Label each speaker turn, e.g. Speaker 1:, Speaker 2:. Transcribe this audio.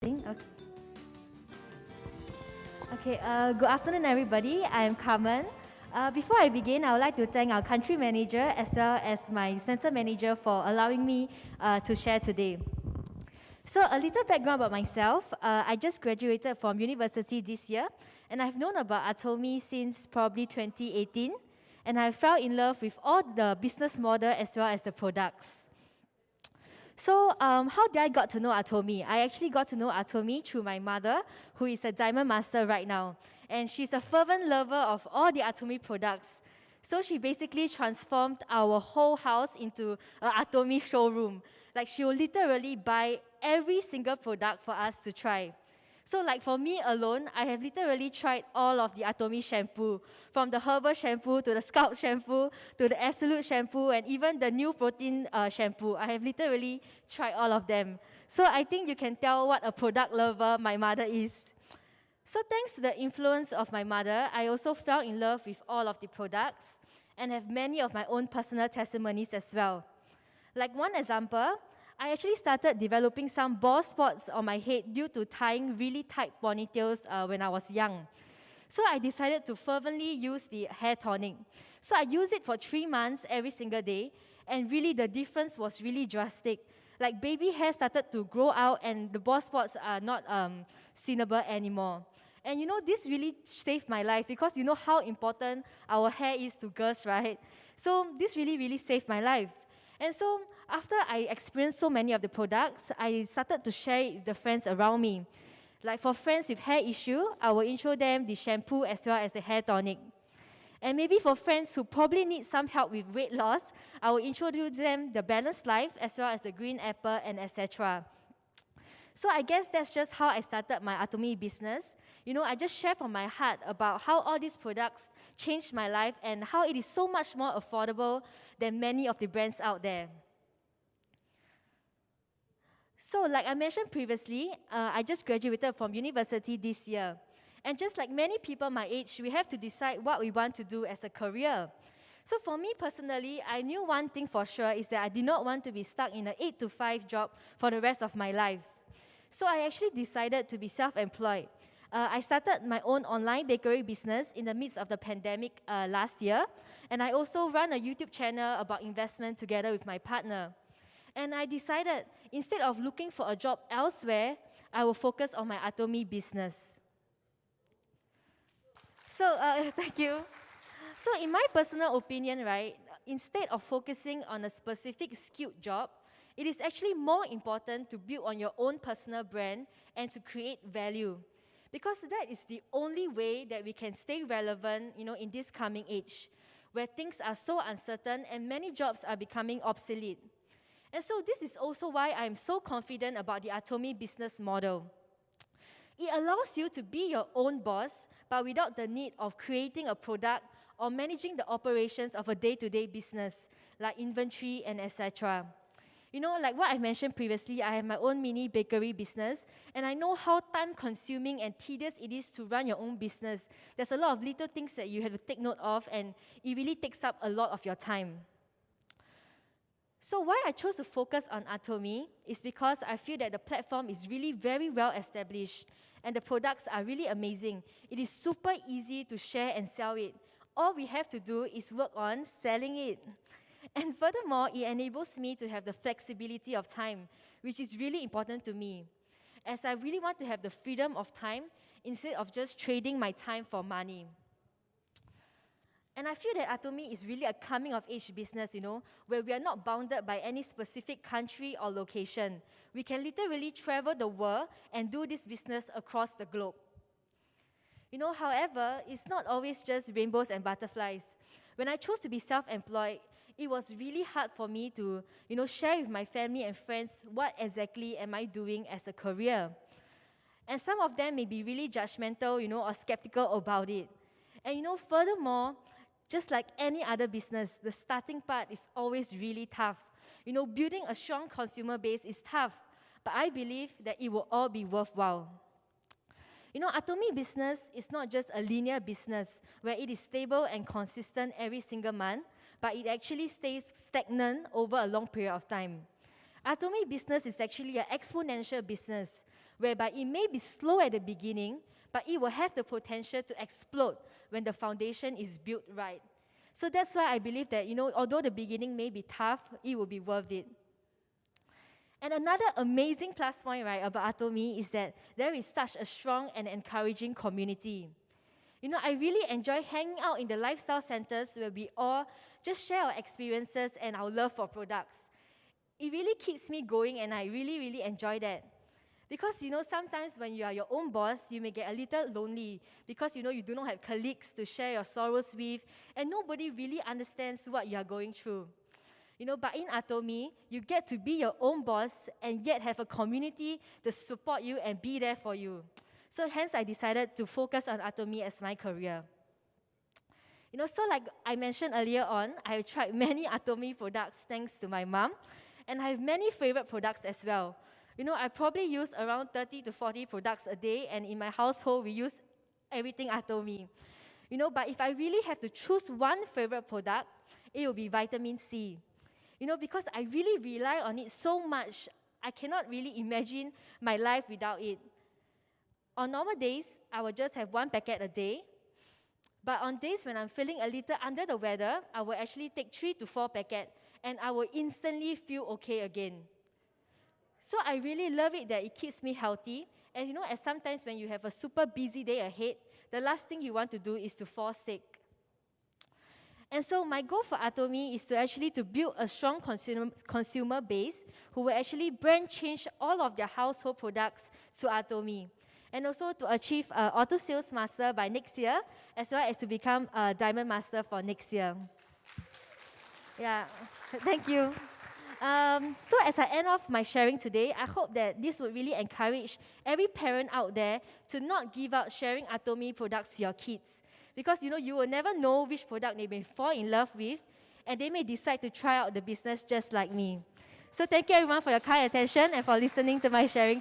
Speaker 1: Okay. Good afternoon, everybody. I'm Carmen. Before I begin, I would like to thank our country manager as well as my center manager for allowing me to share today. So, a little background about myself. I just graduated from university this year, and I've known about Atomy since probably 2018, and I fell in love with all the business model as well as the products. So, how did I got to know Atomy? I actually got to know Atomy through my mother, who is a diamond master right now. And she's a fervent lover of all the Atomy products. So she basically transformed our whole house into an Atomy showroom. Like, she will literally buy every single product for us to try. So like for me alone, I have literally tried all of the Atomy shampoo, from the herbal shampoo to the scalp shampoo to the absolute shampoo and even the new protein shampoo. I have literally tried all of them. So I think you can tell what a product lover my mother is. So thanks to the influence of my mother, I also fell in love with all of the products and have many of my own personal testimonies as well. Like one example, I actually started developing some bald spots on my head due to tying really tight ponytails when I was young. So I decided to fervently use the hair tonic. So I used it for 3 months every single day, and really the difference was really drastic. Like baby hair started to grow out and the bald spots are not seenable anymore. And you know, this really saved my life because you know how important our hair is to girls, right? So this really, really saved my life. And so after I experienced so many of the products, I started to share it with the friends around me. Like for friends with hair issue, I will intro them the shampoo as well as the hair tonic. And maybe for friends who probably need some help with weight loss, I will introduce them the Balanced Life as well as the Green Apple and etc. So I guess that's just how I started my Atomy business. You know, I just share from my heart about how all these products changed my life and how it is so much more affordable than many of the brands out there. So like I mentioned previously, I just graduated from university this year. And just like many people my age, we have to decide what we want to do as a career. So for me personally, I knew one thing for sure is that I did not want to be stuck in an 8 to 5 job for the rest of my life. So I actually decided to be self-employed. I started my own online bakery business in the midst of the pandemic last year. And I also run a YouTube channel about investment together with my partner. And I decided, instead of looking for a job elsewhere, I will focus on my Atomy business. So, thank you. So in my personal opinion, right, instead of focusing on a specific skilled job, it is actually more important to build on your own personal brand and to create value. Because that is the only way that we can stay relevant, you know, in this coming age, where things are so uncertain and many jobs are becoming obsolete. And so this is also why I'm so confident about the Atomy business model. It allows you to be your own boss, but without the need of creating a product or managing the operations of a day-to-day business, like inventory and etc. You know, like what I mentioned previously, I have my own mini bakery business, and I know how time-consuming and tedious it is to run your own business. There's a lot of little things that you have to take note of, and it really takes up a lot of your time. So why I chose to focus on Atomy is because I feel that the platform is really very well established and the products are really amazing. It is super easy to share and sell it. All we have to do is work on selling it. And furthermore, it enables me to have the flexibility of time, which is really important to me, as I really want to have the freedom of time instead of just trading my time for money. And I feel that Atomy is really a coming-of-age business, you know, where we are not bounded by any specific country or location. We can literally travel the world and do this business across the globe. You know, however, it's not always just rainbows and butterflies. When I chose to be self-employed, it was really hard for me to, you know, share with my family and friends what exactly am I doing as a career. And some of them may be really judgmental, you know, or skeptical about it. And you know, furthermore, just like any other business, the starting part is always really tough. You know, building a strong consumer base is tough, but I believe that it will all be worthwhile. You know, Atomy business is not just a linear business where it is stable and consistent every single month, but it actually stays stagnant over a long period of time. Atomy business is actually an exponential business whereby it may be slow at the beginning, but it will have the potential to explode when the foundation is built right. So that's why I believe that, although the beginning may be tough, it will be worth it. And another amazing plus point, right, about Atomy is that there is such a strong and encouraging community. I really enjoy hanging out in the lifestyle centers where we all just share our experiences and our love for products. It really keeps me going, and I really, really enjoy that. Because, sometimes when you are your own boss, you may get a little lonely because, you do not have colleagues to share your sorrows with, and nobody really understands what you are going through. But in Atomy, you get to be your own boss and yet have a community to support you and be there for you. So hence, I decided to focus on Atomy as my career. So like I mentioned earlier on, I have tried many Atomy products thanks to my mom, and I have many favorite products as well. I probably use around 30 to 40 products a day, and in my household, we use everything Atomy. But if I really have to choose one favorite product, it will be vitamin C. Because I really rely on it so much, I cannot really imagine my life without it. On normal days, I will just have 1 packet a day. But on days when I'm feeling a little under the weather, I will actually take 3 to 4 packets, and I will instantly feel okay again. So I really love it that it keeps me healthy. And as sometimes when you have a super busy day ahead, the last thing you want to do is to fall sick. And so my goal for Atomy is to build a strong consumer base who will actually brand change all of their household products to Atomy. And also to achieve Auto Sales Master by next year, as well as to become a Diamond Master for next year. Yeah, thank you. So as I end off my sharing today, I hope that this would really encourage every parent out there to not give up sharing Atomy products to your kids. Because you will never know which product they may fall in love with, and they may decide to try out the business just like me. So thank you everyone for your kind attention and for listening to my sharing.